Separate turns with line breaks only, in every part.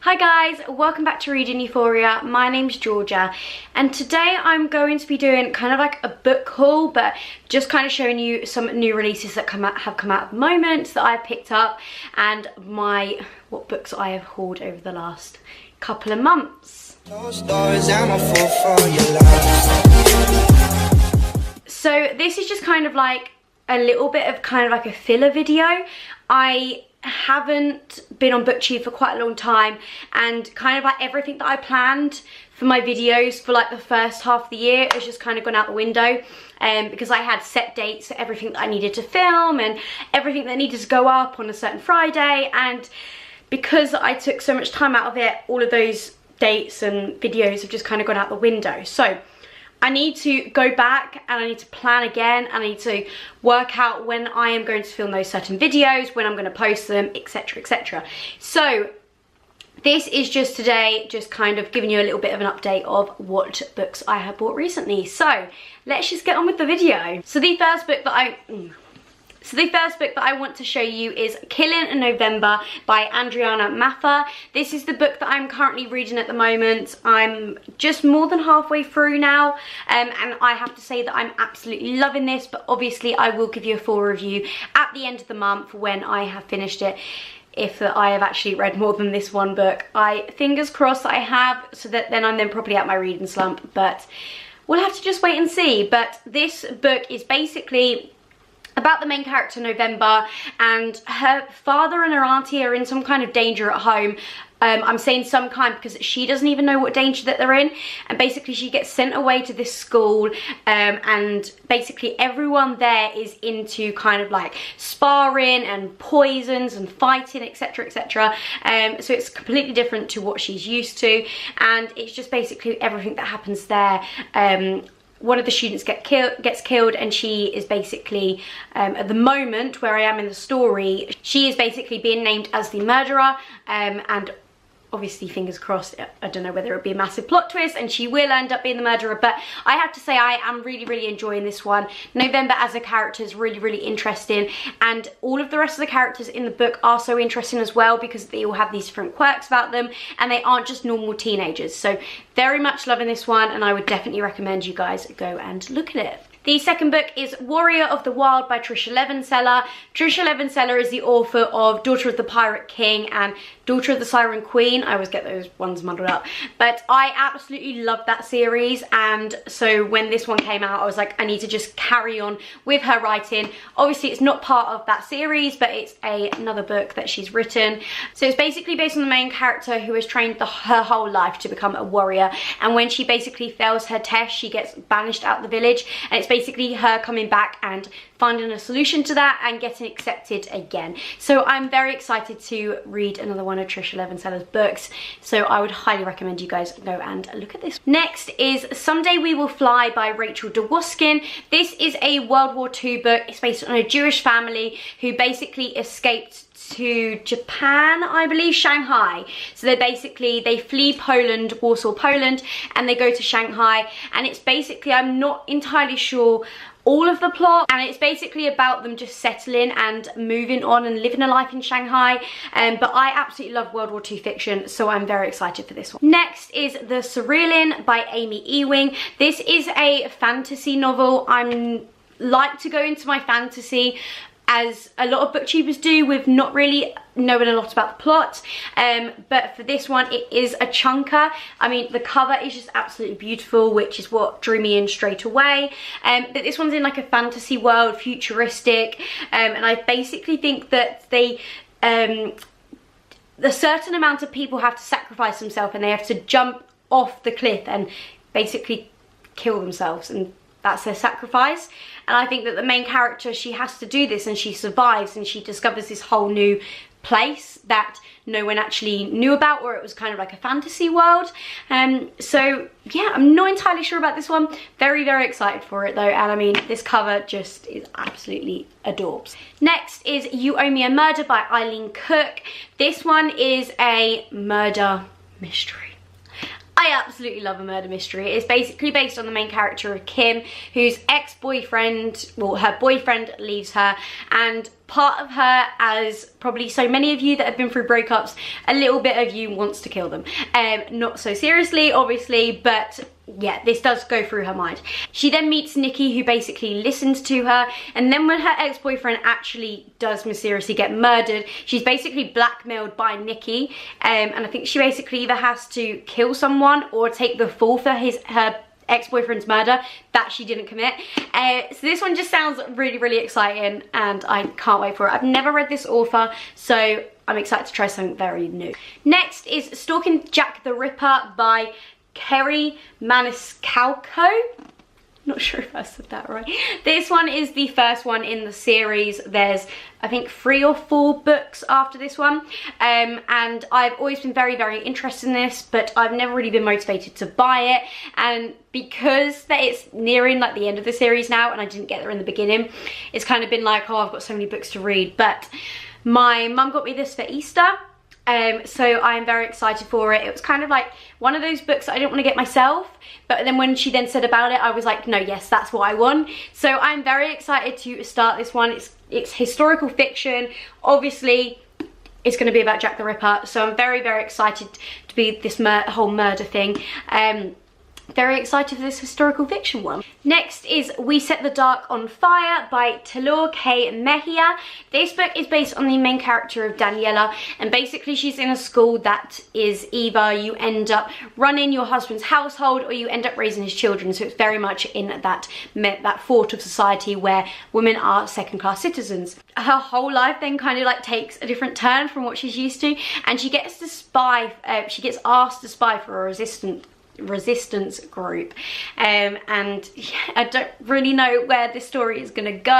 Hi guys, welcome back to Reading Euphoria. My name's Georgia and today I'm going to be doing kind of like a book haul, but just kind of showing you some new releases that have come out at the moment that I've picked up and what books I have hauled over the last couple of months. So this is just kind of like a little bit of kind of like a filler video. I haven't been on BookTube for quite a long time, and kind of like everything that I planned for my videos for like the first half of the year has just kind of gone out the window, because I had set dates for everything that I needed to film and everything that needed to go up on a certain Friday, and because I took so much time out of it, all of those dates and videos have just kind of gone out the window. So I need to go back and I need to plan again. I need to work out when I am going to film those certain videos, when I'm going to post them, etc, etc. So this is just today, just kind of giving you a little bit of an update of what books I have bought recently. So let's just get on with the video. So the first book that I want to show you is Killing in November by Andriana Mafer. This is the book that I'm currently reading at the moment. I'm just more than halfway through now, and I have to say that I'm absolutely loving this, but obviously I will give you a full review at the end of the month when I have finished it, if I have actually read more than this one book. Fingers crossed I have, so that then I'm probably at my reading slump, but we'll have to just wait and see. But this book is basically about the main character November, and her father and her auntie are in some kind of danger at home. I'm saying some kind because she doesn't even know what danger that they're in, and basically she gets sent away to this school, and basically everyone there is into kind of like sparring and poisons and fighting, etc, etc. So it's completely different to what she's used to, and it's just basically everything that happens there. One of the students gets killed, and she is basically, at the moment where I am in the story, she is basically being named as the murderer, and obviously fingers crossed, I don't know whether it'll be a massive plot twist and she will end up being the murderer, but I have to say I am really enjoying this one. November as a character is really interesting, and all of the rest of the characters in the book are so interesting as well, because they all have these different quirks about them and they aren't just normal teenagers. So very much loving this one, and I would definitely recommend you guys go and look at it. The second book is Warrior of the Wild by Tricia Levenseller. Tricia Levenseller is the author of Daughter of the Pirate King and Daughter of the Siren Queen. I always get those ones muddled up. But I absolutely love that series, and so when this one came out, I was like, I need to just carry on with her writing. Obviously, it's not part of that series, but it's another book that she's written. So it's basically based on the main character who has trained her whole life to become a warrior, and when she basically fails her test, she gets banished out of the village, and it's basically her coming back and finding a solution to that and getting accepted again. So I'm very excited to read another one of Tricia Levenseller's books, so I would highly recommend you guys go and look at this. Next is Someday We Will Fly by Rachel Dwoskin. This is a World War II book. It's based on a Jewish family who basically escaped to Japan, I believe, Shanghai. So they flee Poland, Warsaw, Poland, and they go to Shanghai, and it's basically, I'm not entirely sure all of the plot, and it's basically about them just settling and moving on and living a life in Shanghai, but I absolutely love World War II fiction, so I'm very excited for this one. Next is The Cerulean by Amy Ewing. This is a fantasy novel. I like to go into my fantasy, as a lot of booktubers do, with not really knowing a lot about the plot, but for this one it is a chunker. I mean, the cover is just absolutely beautiful, which is what drew me in straight away, but this one's in like a fantasy world, futuristic, and I basically think that a certain amount of people have to sacrifice themselves, and they have to jump off the cliff and basically kill themselves, and that's their sacrifice. And I think that the main character, she has to do this, and she survives, and she discovers this whole new place that no one actually knew about, or it was kind of like a fantasy world. So yeah, I'm not entirely sure about this one. Very excited for it though, and I mean, this cover just is absolutely adorbs. Next is You Owe Me a Murder by Eileen Cook. This one is a murder mystery. I absolutely love a murder mystery. It's basically based on the main character of Kim, whose ex-boyfriend, well, her boyfriend leaves her, and part of her, as probably so many of you that have been through breakups, a little bit of you wants to kill them. Not so seriously, obviously, but yeah, this does go through her mind. She then meets Nikki, who basically listens to her, and then when her ex-boyfriend actually does mysteriously get murdered, she's basically blackmailed by Nikki, and I think she basically either has to kill someone or take the fall for her ex-boyfriend's murder that she didn't commit. So this one just sounds really, really exciting, and I can't wait for it. I've never read this author, so I'm excited to try something very new. Next is Stalking Jack the Ripper by Kerri Maniscalco. Not sure if I said that right. This one is the first one in the series. There's, I think, 3 or 4 books after this one. And I've always been very, very interested in this, but I've never really been motivated to buy it. And because it's nearing like the end of the series now, and I didn't get there in the beginning, it's kind of been like, oh, I've got so many books to read. But my mum got me this for Easter. So I'm very excited for it. It was kind of like one of those books that I didn't want to get myself, but then when she then said about it, I was like, no, yes, that's what I want. So I'm very excited to start this one. It's historical fiction. Obviously, it's going to be about Jack the Ripper, so I'm very, very excited to be this whole murder thing. Very excited for this historical fiction one. Next is We Set the Dark on Fire by Taylor K. Mejia. This book is based on the main character of Daniela, and basically she's in a school that is either you end up running your husband's household or you end up raising his children, so it's very much in that fort of society where women are second-class citizens. Her whole life then kind of like takes a different turn from what she's used to, and she gets to spy, she gets asked to spy for a resistance group, and yeah, I don't really know where this story is gonna go.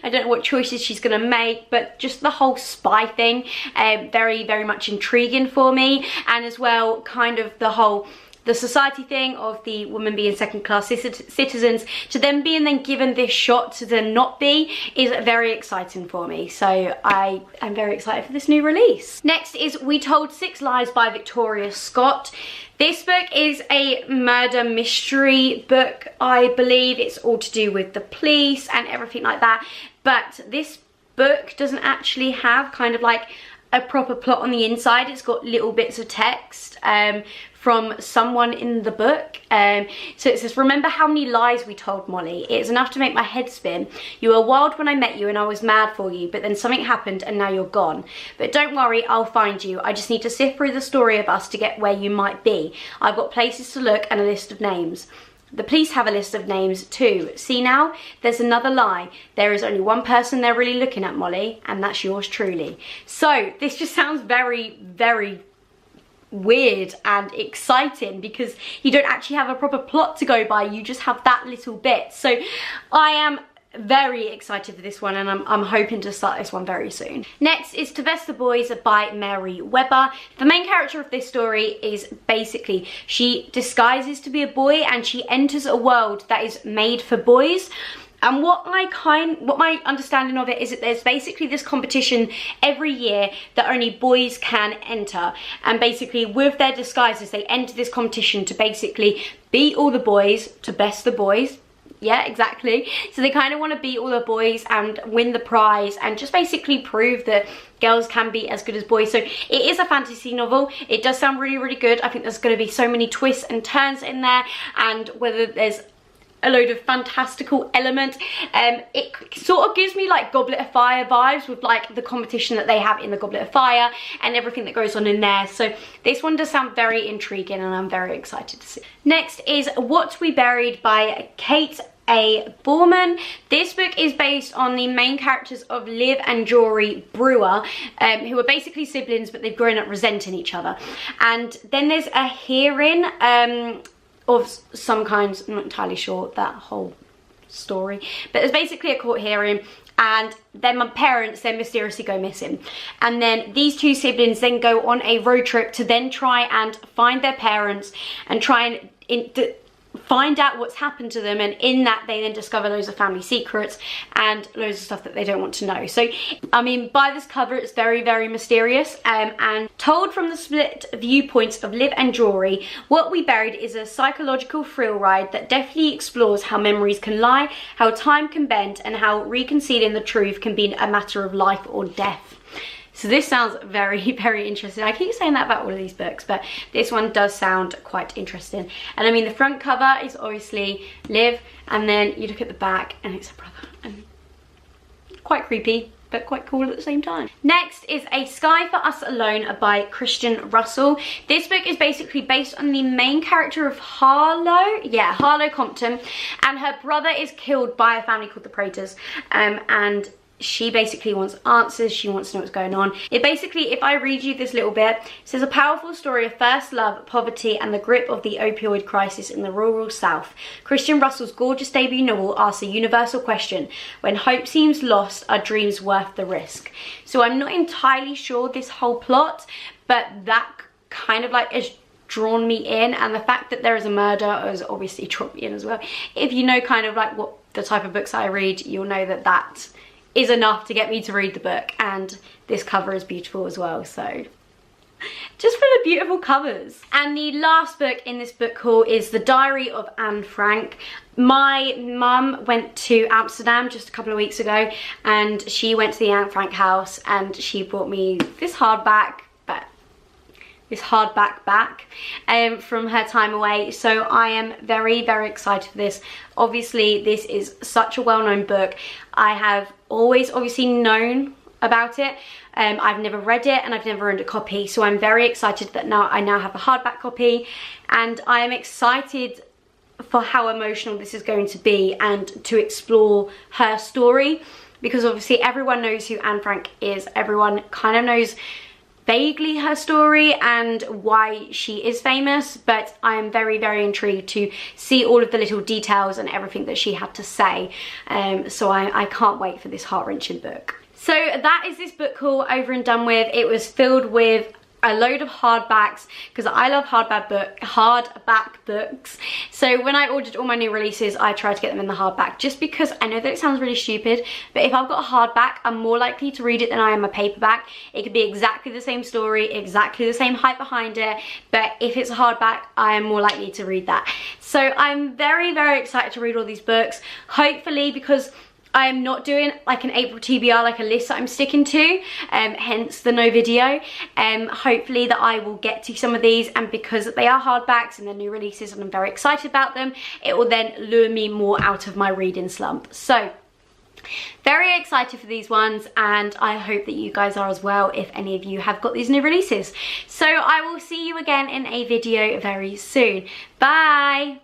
I don't know what choices she's gonna make, but just the whole spy thing, very, very much intriguing for me. And as well, kind of the society thing of the woman being second-class citizens to them being then given this shot to then not be is very exciting for me. So I am very excited for this new release. Next is We Told 6 Lies by Victoria Scott. This book is a murder mystery book. I believe it's all to do with the police and everything like that. But this book doesn't actually have kind of like a proper plot on the inside. It's got little bits of text from someone in the book. So it says, remember how many lies we told, Molly? It's enough to make my head spin. You were wild when I met you and I was mad for you, but then something happened and now you're gone. But don't worry, I'll find you. I just need to sift through the story of us to get where you might be. I've got places to look and a list of names. The police have a list of names too. See now? There's another lie. There is only one person they're really looking at, Molly, and that's yours truly. So this just sounds very, very weird and exciting because you don't actually have a proper plot to go by. You just have that little bit. So I am very excited for this one, and I'm hoping to start this one very soon. Next is To Vest the Boys by Mary Webber. The main character of this story is basically she disguises to be a boy and she enters a world that is made for boys. And what my understanding of it is that there's basically this competition every year that only boys can enter, and basically with their disguises they enter this competition to basically beat all the boys, to best the boys. Yeah, exactly. So they kind of want to beat all the boys and win the prize and just basically prove that girls can be as good as boys. So it is a fantasy novel. It does sound really, really good. I think there's going to be so many twists and turns in there, and whether there's a load of fantastical elements. It sort of gives me like Goblet of Fire vibes with like the competition that they have in the Goblet of Fire and everything that goes on in there. So this one does sound very intriguing and I'm very excited to see. Next is What We Buried by Kate A. Borman. This book is based on the main characters of Liv and Jory Brewer, who are basically siblings, but they've grown up resenting each other. And then there's a hearing of some kind. I'm not entirely sure that whole story, but there's basically a court hearing, and then my parents then mysteriously go missing, and then these two siblings then go on a road trip to then try and find their parents and try and find out what's happened to them, and in that they then discover loads of family secrets and loads of stuff that they don't want to know. So I mean, by this cover it's very, very mysterious, and told from the split viewpoints of Liv and Jory, What We Buried is a psychological thrill ride that deftly explores how memories can lie, how time can bend, and how reconciling the truth can be a matter of life or death. So this sounds very, very interesting. I keep saying that about all of these books, but this one does sound quite interesting. And I mean, the front cover is obviously Liv, and then you look at the back and it's her brother. And quite creepy, but quite cool at the same time. Next is A Sky for Us Alone by Christian Russell. This book is basically based on the main character of Harlow. Yeah, Harlow Compton. And her brother is killed by a family called the Praters. And she basically wants answers. She wants to know what's going on. It basically, if I read you this little bit, it says a powerful story of first love, poverty, and the grip of the opioid crisis in the rural South. Christian Russell's gorgeous debut novel asks a universal question: when hope seems lost, are dreams worth the risk? So I'm not entirely sure this whole plot, but that kind of like is drawn me in, and the fact that there is a murder has obviously drawn me in as well. If you know kind of like what the type of books I read, you'll know that that is enough to get me to read the book, and this cover is beautiful as well, so just full of beautiful covers. And the last book in this book haul is The Diary of Anne Frank. My mum went to Amsterdam just a couple of weeks ago, and she went to the Anne Frank house and she brought me this hardback, from her time away. So I am very, very excited for this. Obviously this is such a well-known book. I have always obviously known about it. I've never read it and I've never owned a copy, so I'm very excited that I now have a hardback copy, and I am excited for how emotional this is going to be and to explore her story, because obviously everyone knows who Anne Frank is. Everyone kind of knows vaguely her story and why she is famous, but I am very, very intrigued to see all of the little details and everything that she had to say. So I can't wait for this heart-wrenching book. So that is this book haul over and done with. It was filled with a load of hardbacks, because I love hardback books. So when I ordered all my new releases, I tried to get them in the hardback, just because I know that it sounds really stupid, but if I've got a hardback, I'm more likely to read it than I am a paperback. It could be exactly the same story, exactly the same hype behind it, but if it's a hardback, I am more likely to read that. So I'm very, very excited to read all these books. Hopefully, because I am not doing like an April TBR, like a list that I'm sticking to, hence the no video. Hopefully that I will get to some of these, and because they are hardbacks and they're new releases and I'm very excited about them, it will then lure me more out of my reading slump. So very excited for these ones, and I hope that you guys are as well if any of you have got these new releases. So I will see you again in a video very soon. Bye!